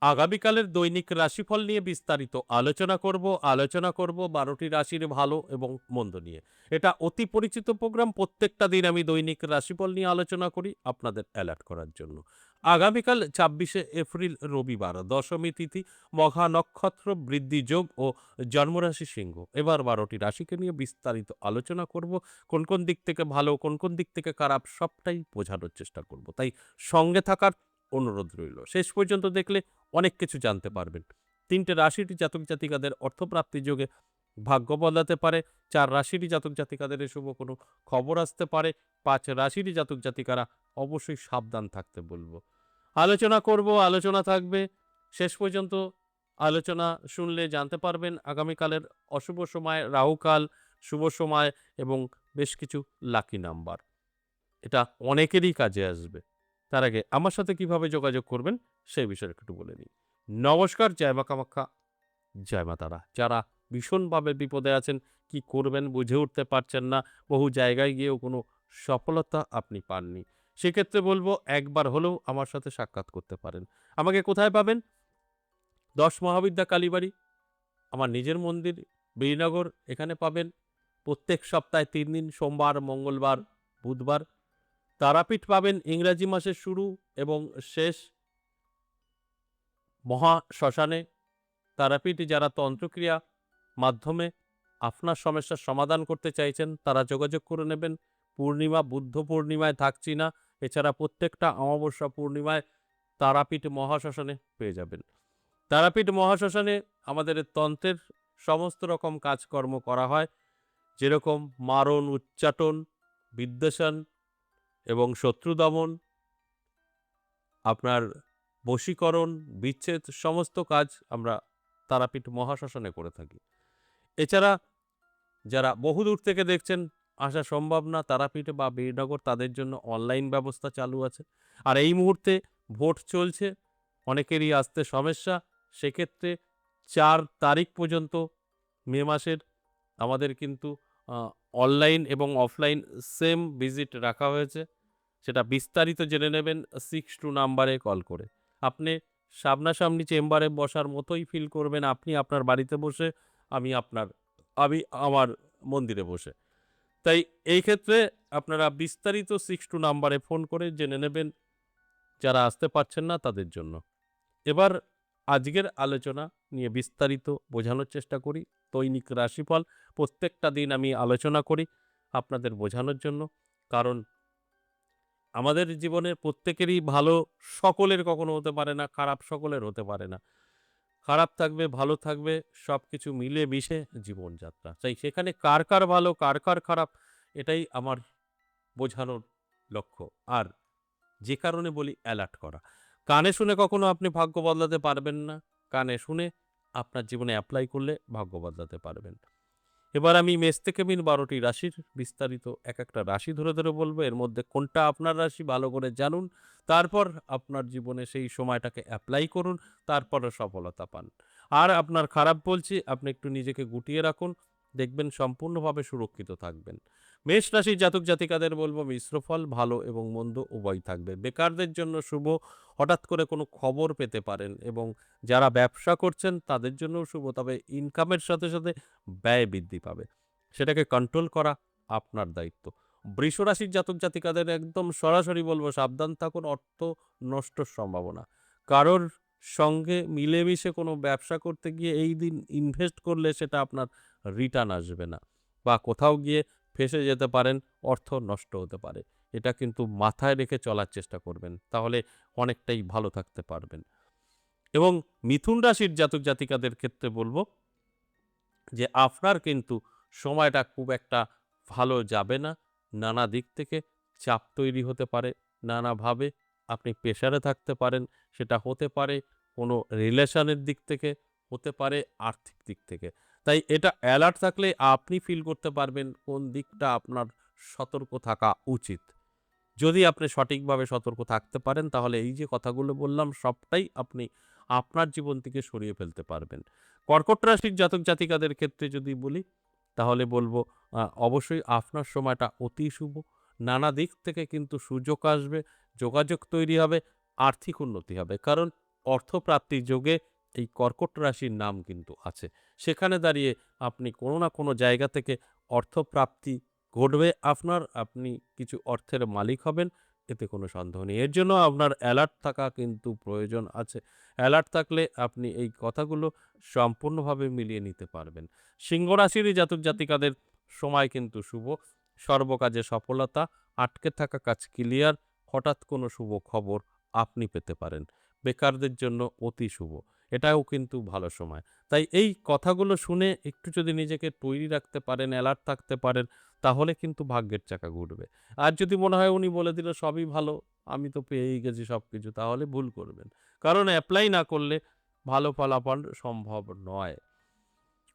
আগামীকালের দৈনিক রাশিফল নিয়ে বিস্তারিত আলোচনা করব ১২টি রাশির ভালো এবং মন্দ নিয়ে। এটা অতি পরিচিত প্রোগ্রাম। প্রত্যেকটা দিন আমি দৈনিক রাশিফল নিয়ে আলোচনা করি আপনাদের অ্যালার্ট করার জন্য। আগামীকাল ২৬শে এপ্রিল রবিবার, দশমী তিথি, মঘা নক্ষত্র, বৃদ্ধি যোগ ও জন্মরাশি সিংহ। এবার ১২টি রাশিকে নিয়ে বিস্তারিত আলোচনা করব। কোন, কোন দিক থেকে ভালো, কোন, কোন দিক থেকে খারাপ সবটাই বোঝানোর চেষ্টা করব। তাই সঙ্গে থাকার অনুরোধ রইল। শেষ পর্যন্ত দেখলে অনেক কিছু জানতে পারবেন। ৩টে রাশিটি জাতক-জাতিকাদের অর্থপ্রাপ্তি যোগে ভাগ্য বদলাতে পারে। ৪ রাশিরই জাতক-জাতিকাদের শুভ কোনো খবর আসতে পারে। ৫ রাশিরই জাতক-জাতিকারা অবশ্যই সাবধান থাকতে বলব। আলোচনা করব, আলোচনা থাকবে। শেষ পর্যন্ত আলোচনা শুনলে জানতে পারবেন আগামীকালের অশুভ সময়, রাহুকাল, শুভ সময় এবং বেশ কিছু লাকি নাম্বার। এটা অনেকেরই কাজে আসবে। তার আগে আমার সাথে কিভাবে যোগাযোগ করবেন সেই বিষয়ে একটু বলে নিই। নমস্কার, জয় মা কামাখ্যা, জয় মা তারা। যারা ভীষণভাবে বিপদে আছেন, কি করবেন বুঝে উঠতে পারছেন না, বহু জায়গায় গিয়েও কোনো সফলতা আপনি পাননি। সেক্ষেত্রে বলব একবার হলেও আমার সাথে সাক্ষাৎ করতে পারেন। আমাকে কোথায় পাবেন? ১০ মহাবিদ্যা কালীবাড়ি, আমার নিজের মন্দির, বীরনগর, এখানে পাবেন। প্রত্যেক সপ্তাহে ৩ দিন সোমবার, মঙ্গলবার, বুধবার। তারাপীঠ পাবেন ইংরাজি মাসের শুরু এবং শেষ মহাশ্মশানে। তারাপীঠ যারা তন্ত্রক্রিয়া মাধ্যমে আপনার সমস্যার সমাধান করতে চাইছেন তারা যোগাযোগ করে নেবেন। পূর্ণিমা, বুদ্ধ পূর্ণিমায় থাকছি না। এছাড়া প্রত্যেকটা অমাবস্যা, পূর্ণিমায় তারাপীঠ মহাশ্মশানে পেয়ে যাবেন। তারাপীঠ মহাশ্মশানে আমাদের তন্ত্রের সমস্ত রকম কাজকর্ম করা হয়। যেরকম মারণ, উচ্চাটন, বিদ্বেষণ এবং শত্রু দমন, আপনার বশীকরণ, বিচ্ছেদ সমস্ত কাজ আমরা তারাপীঠ মহাশ্মশানে করে থাকি। এছাড়া যারা বহুদূর থেকে দেখছেন, আসা সম্ভব না তারাপীঠ বা বীরনগর, তাদের জন্য অনলাইন ব্যবস্থা চালু আছে। আর এই মুহূর্তে ভোট চলছে, অনেকেরই আসতে সমস্যা। সেক্ষেত্রে ৪ তারিখ পর্যন্ত মে মাসের আমাদের কিন্তু আ অনলাইন এবং অফলাইন সেম ভিজিট রাখা হয়েছে। সেটা বিস্তারিত জেনে নেবেন 62 নাম্বারে কল করে। আপনি সামনাসামনি চেম্বারে বসার মতোই ফিল করবেন, আপনি আপনার বাড়িতে বসে, আমি আপনার আমি আমার মন্দিরে বসে। তাই এই ক্ষেত্রে আপনারা বিস্তারিত 62 নাম্বারে ফোন করে জেনে নেবেন, যারা আসতে পারছেন না তাদের জন্য। এবার আজকের আলোচনা নিয়ে বিস্তারিত বোঝানোর চেষ্টা করি। দৈনিক রাশিফল প্রত্যেকটা দিন আমি আলোচনা করি আপনাদের বোঝানোর জন্য। কারণ আমাদের জীবনে প্রত্যেকেরই ভালো সকলের কখনো হতে পারে না, খারাপ সকলের হতে পারে না। খারাপ থাকবে, ভালো থাকবে, সবকিছু মিলে মিশে জীবনযাত্রা। তাই সেখানে কার, কার ভালো, কার, কার খারাপ, এটাই আমার বোঝানোর লক্ষ্য। আর যে কারণে বলি অ্যালার্ট করা। কানে শুনে কখনো আপনি ভাগ্য বদলাতে পারবেন না। কানে শুনে আপনার জীবনে এপ্লাই করলে ভাগ্য বদলাতে পারবেন। এবার আমি মেষ থেকে মিন ১২টি রাশির বিস্তারিত এক একটা রাশি ধরে, ধরে বলব। এর মধ্যে কোনটা আপনার রাশি ভালো করে জানুন। তারপর আপনার জীবনে সেই সময়টাকে এপ্লাই করুন। তারপরে সফলতা পান। আর আপনার খারাপ বলছি, আপনি একটু নিজেকে গুটিয়ে রাখুন। দেখবেন সম্পূর্ণভাবে সুরক্ষিত থাকবেন। মেষ রাশির জাতক-জাতিকাদের বলব মিশ্র ফল, ভালো এবং মন্দ উভয়ই থাকবে। বেকারদের জন্য শুভ, হঠাৎ করে কোনো খবর পেতে পারেন এবং যারা ব্যবসা করছেন তাদের জন্যও শুভ। তবে ইনকামের সাথে, সাথে ব্যয় বৃদ্ধি পাবে। সেটাকে কন্ট্রোল করা আপনার দায়িত্ব। বৃষ রাশির জাতক-জাতিকাদের একদম সরাসরি বলব সাবধান থাকুন, অর্থ নষ্টর সম্ভাবনা। কারোর সঙ্গে মিলেমিশে কোনো ব্যবসা করতে গিয়ে এই দিন ইনভেস্ট করলে সেটা আপনার রিটার্ন আসবে না। বা কোথাও গিয়ে ফেঁসে যেতে পারেন, অর্থ নষ্ট হতে পারে। এটা কিন্তু মাথায় রেখে চলার চেষ্টা করবেন। তাহলে অনেকটাই ভালো থাকতে পারবেন। এবং মিথুন রাশির জাতক-জাতিকাদের ক্ষেত্রে বলব যে আপনার কিন্তু সময়টা খুব একটা ভালো যাবে না। নানা দিক থেকে চাপ তৈরি হতে পারে। নানাভাবে আপনি প্রেশারে থাকতে পারেন। সেটা হতে পারে কোনো রিলেশনের দিক থেকে, হতে পারে আর্থিক দিক থেকে। তাই এটা অ্যালার্ট থাকলে আপনি ফিল করতে পারবেন কোন দিকটা আপনার সতর্ক থাকা উচিত। যদি আপনি সঠিকভাবে সতর্ক থাকতে পারেন তাহলে এই যে কথাগুলো বললাম সবটাই আপনি আপনার জীবন থেকে সরিয়ে ফেলতে পারবেন। কর্কট রাশির জাতক জাতিকাদের ক্ষেত্রে যদি বলি তাহলে বলবো অবশ্যই আপনার সময়টা অতি শুভ। নানা দিক থেকে কিন্তু সুযোগ আসবে, যোগাযোগ তৈরি হবে, আর্থিক উন্নতি হবে। কারণ অর্থপ্রাপ্তির যোগে এই কর্কট রাশির নাম কিন্তু আছে। সেখানে দাঁড়িয়ে আপনি কোনো না কোনো জায়গা থেকে অর্থপ্রাপ্তি ঘটবে আপনার, আপনি কিছু অর্থের মালিক হবেন, এতে কোনো সন্দেহ নেই। এর জন্য আপনার অ্যালার্ট থাকা কিন্তু প্রয়োজন আছে। অ্যালার্ট থাকলে আপনি এই কথাগুলো সম্পূর্ণভাবে মিলিয়ে নিতে পারবেন। সিংহ রাশিরই জাতক জাতিকাদের সময় কিন্তু শুভ। সর্বকাজে সফলতা, আটকে থাকা কাজ ক্লিয়ার, হঠাৎ কোনো শুভ খবর আপনি পেতে পারেন। বেকারদের জন্য অতি শুভ। এটাও কিন্তু ভালো সময়। তাই এই কথাগুলো শুনে একটু যদি নিজেকে তৈরি রাখতে পারেন, অ্যালার্ট থাকতে পারেন, তাহলে কিন্তু ভাগ্যের চাকা ঘুরবে। আর যদি মনে হয় উনি বলে দিল সবই ভালো, আমি তো পেয়েই গেছি সবকিছু, তাহলে ভুল করবেন। কারণ এপ্লাই না করলে ভালো ফলাফল সম্ভব নয়।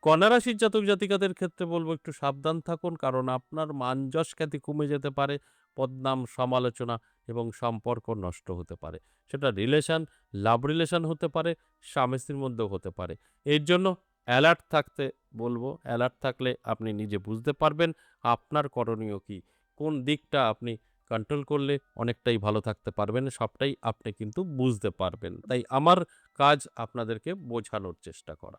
কন্যা রাশির জাতক জাতিকাদের ক্ষেত্রে বলব একটু সাবধান থাকুন, কারণ আপনার মান যশ খ্যাতি কমে যেতে পারে, বদনাম, সমালোচনা এবং সম্পর্ক নষ্ট হতে পারে। সেটা রিলেশন, লাভ রিলেশন হতে পারে, স্বামী স্ত্রীর মধ্যেও হতে পারে। এর জন্য অ্যালার্ট থাকতে বলবো। অ্যালার্ট থাকলে আপনি নিজে বুঝতে পারবেন আপনার করণীয় কী, কোন দিকটা আপনি কন্ট্রোল করলে অনেকটাই ভালো থাকতে পারবেন, সবটাই আপনি কিন্তু বুঝতে পারবেন। তাই আমার কাজ আপনাদেরকে বোঝানোর চেষ্টা করা।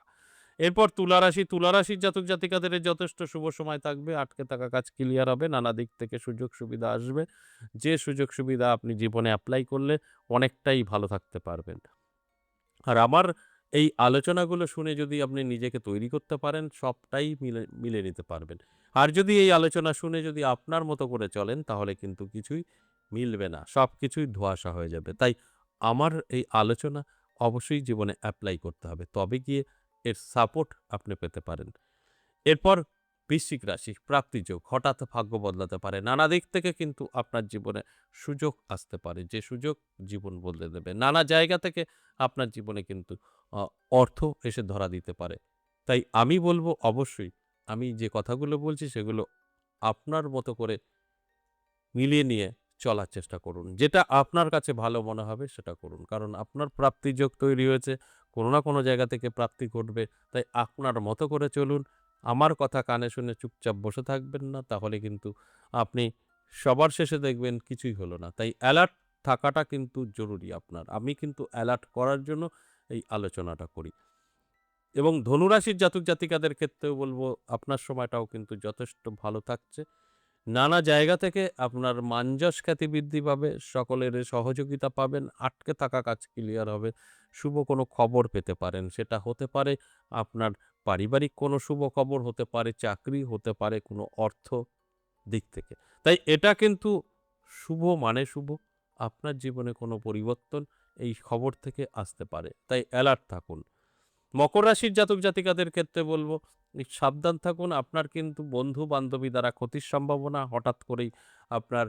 এরপর তুলা রাশি। তুলা রাশির জাতক জাতিকাদের যথেষ্ট শুভ সময় থাকবে। আটকে থাকা কাজ ক্লিয়ার হবে। নানা দিক থেকে সুযোগ সুবিধা আসবে। যে সুযোগ সুবিধা আপনি জীবনে এপ্লাই করলে অনেকটাই ভালো থাকতে পারবেন। আর আমার এই আলোচনাগুলো শুনে যদি আপনি নিজেকে তৈরি করতে পারেন, সবটাই মিলে নিতে পারবেন। আর যদি এই আলোচনা শুনে যদি আপনার মতো করে চলেন, তাহলে কিন্তু কিছুই মিলবে না। সবকিছুই ধোঁয়াশা হয়ে যাবে। তাই আমার এই আলোচনা অবশ্যই জীবনে এপ্লাই করতে হবে। তবে গিয়ে এর সাপোর্ট আপনি পেতে পারেন। এরপর বৃশ্চিক রাশি, প্রাপ্তিযোগ। হঠাৎ ভাগ্য বদলাতে পারে। নানা দিক থেকে কিন্তু আপনার জীবনে সুযোগ আসতে পারে, যে সুযোগ জীবন বদলে দেবে। নানা জায়গা থেকে আপনার জীবনে কিন্তু আ অর্থ এসে ধরা দিতে পারে। তাই আমি বলব অবশ্যই আমি যে কথাগুলো বলছি সেগুলো আপনার মতো করে মিলিয়ে নিয়ে চলার চেষ্টা করুন। যেটা আপনার কাছে ভালো মনে হবে সেটা করুন। কারণ আপনার প্রাপ্তিযোগ তৈরি হয়েছে। কোনো না কোনো জায়গা থেকে প্রাপ্তি ঘটবে। তাই আপনার মতো করে চলুন। আমার কথা কানে শুনে চুপচাপ বসে থাকবেন না। তাহলে কিন্তু আপনি সবার শেষে দেখবেন কিছুই হলো না। তাই অ্যালার্ট থাকাটা কিন্তু জরুরি আপনার। আমি কিন্তু অ্যালার্ট করার জন্য এই আলোচনাটা করি। এবং ধনুরাশির জাতক জাতিকাদের ক্ষেত্রেও বলব আপনার সময়টাও কিন্তু যথেষ্ট ভালো থাকছে। নানা জায়গা থেকে আপনার মান-যশ খ্যাতি বৃদ্ধি পাবে, সকলের সহযোগিতা পাবেন, আটকে থাকা কাজ ক্লিয়ার হবে, শুভ কোনো খবর পেতে পারেন। সেটা হতে পারে আপনার পারিবারিক কোনো শুভ খবর, হতে পারে চাকরি, হতে পারে কোনো অর্থ দিক থেকে। তাই এটা কিন্তু শুভ মানে শুভ। আপনার জীবনে কোনো পরিবর্তন এই খবর থেকে আসতে পারে। তাই অ্যালার্ট থাকুন। মকর রাশির জাতক জাতিকাদের ক্ষেত্রে বলবো সাবধান থাকুন। আপনার কিন্তু বন্ধু বান্ধবী দ্বারা ক্ষতির সম্ভাবনা, হঠাৎ করেই আপনার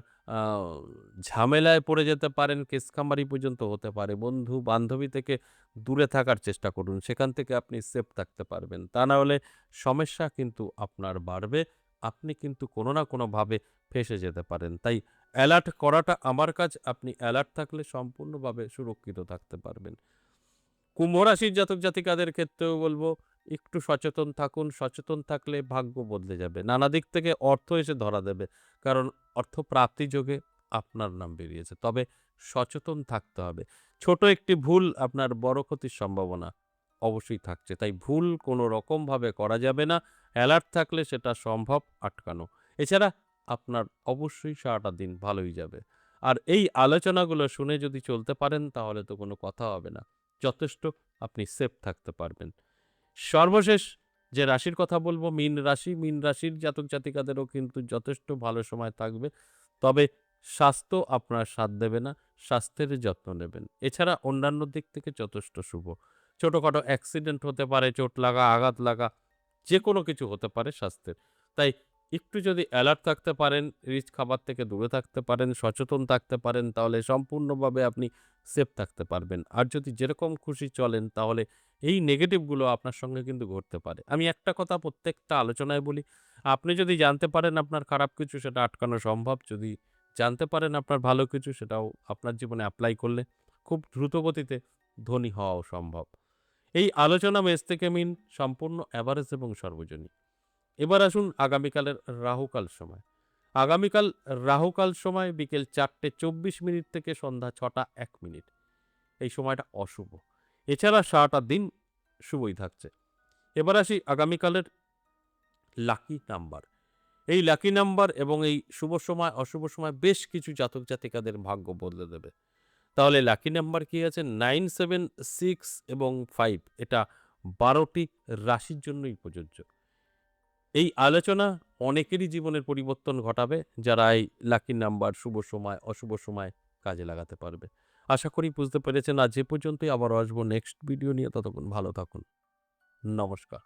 ঝামেলায় পড়ে যেতে পারেন, কেসকামারি পর্যন্ত হতে পারে। বন্ধু বান্ধবী থেকে দূরে থাকার চেষ্টা করুন, সেখান থেকে আপনি সেফ থাকতে পারবেন। তা না হলে সমস্যা কিন্তু আপনার বাড়বে, আপনি কিন্তু কোনো না কোনোভাবে ফেঁসে যেতে পারেন। তাই অ্যালার্ট করাটা আমার কাজ। আপনি অ্যালার্ট থাকলে সম্পূর্ণভাবে সুরক্ষিত থাকতে পারবেন। কুম্ভ রাশির জাতক জাতিকাদের ক্ষেত্রেও বলবো একটু সচেতন থাকুন। সচেতন থাকলে ভাগ্য বদলে যাবে। নানা দিক থেকে অর্থ এসে ধরা দেবে। কারণ অর্থ প্রাপ্তি যোগে আপনার নাম বেরিয়েছে। তবে সচেতন থাকতে হবে। ছোট একটি ভুল আপনার বড় ক্ষতির সম্ভাবনা অবশ্যই থাকছে। তাই ভুল কোনো রকমভাবে করা যাবে না। অ্যালার্ট থাকলে সেটা সম্ভব আটকানো। এছাড়া আপনার অবশ্যই সারাটা দিন ভালোই যাবে। আর এই আলোচনাগুলো শুনে যদি চলতে পারেন তাহলে তো কোনো কথা হবে না। যথেষ্ট আপনি সেফ থাকতে পারবেন। সর্বশেষ যে রাশির কথা বলবো মীন রাশি। মীন রাশির জাতক জাতিকাদেরও কিন্তু যথেষ্ট ভালো সময় থাকবে। তবে স্বাস্থ্য আপনার সাথ দেবে না। স্বাস্থ্যের যত্ন নেবেন। এছাড়া অন্যান্য দিক থেকে যথেষ্ট শুভ। ছোটখাটো অ্যাক্সিডেন্ট হতে পারে, চোট লাগা, আঘাত লাগা, যেকোনো কিছু হতে পারে স্বাস্থ্যের। তাই একটু যদি অ্যালার্ট থাকতে পারেন, রিচ খাবার থেকে দূরে থাকতে পারেন, সচেতন থাকতে পারেন, তাহলে সম্পূর্ণভাবে আপনি সেফ থাকতে পারবেন। আর যদি যেরকম খুশি চলেন তাহলে এই নেগেটিভগুলো আপনার সঙ্গে কিন্তু ঘটতে পারে। আমি একটা কথা প্রত্যেকটা আলোচনায় বলি, আপনি যদি জানতে পারেন আপনার খারাপ কিছু সেটা আটকানো সম্ভব। যদি জানতে পারেন আপনার ভালো কিছু সেটাও আপনার জীবনে এপ্লাই করলে খুব দ্রুত গতিতে ধনী হওয়াও সম্ভব। এই আলোচনা মেষ থেকে মিন সম্পূর্ণ এভারেজ এবং সর্বজনীন। এবার আসুন আগামীকালের রাহুকাল সময়। আগামীকাল রাহুকাল সময় বিকেল ৪:২৪ থেকে সন্ধ্যা ৬:০১। এই সময়টা অশুভ। এছাড়া সারাটা দিন শুভই থাকছে। এবার আসি আগামীকালের লাকি নাম্বার। এই লাকি নাম্বার এবং এই শুভ সময়, অশুভ সময় বেশ কিছু জাতক জাতিকাদের ভাগ্য বদলে দেবে। তাহলে লাকি নাম্বার কি আছে? 9, 7, 6 এবং 5 এটা ১২টি রাশির জন্যই প্রযোজ্য। এই আলোচনা অনেকেরই জীবনের পরিবর্তন ঘটাবে, যারা এই লাকি নাম্বার, শুভ সময়, অশুভ সময় কাজে লাগাতে পারবে। আশা করি বুঝতে পেরেছেন। আজ এ পর্যন্তই। আবারও আসবো নেক্সট ভিডিও নিয়ে। ততক্ষণ ভালো থাকুন। নমস্কার।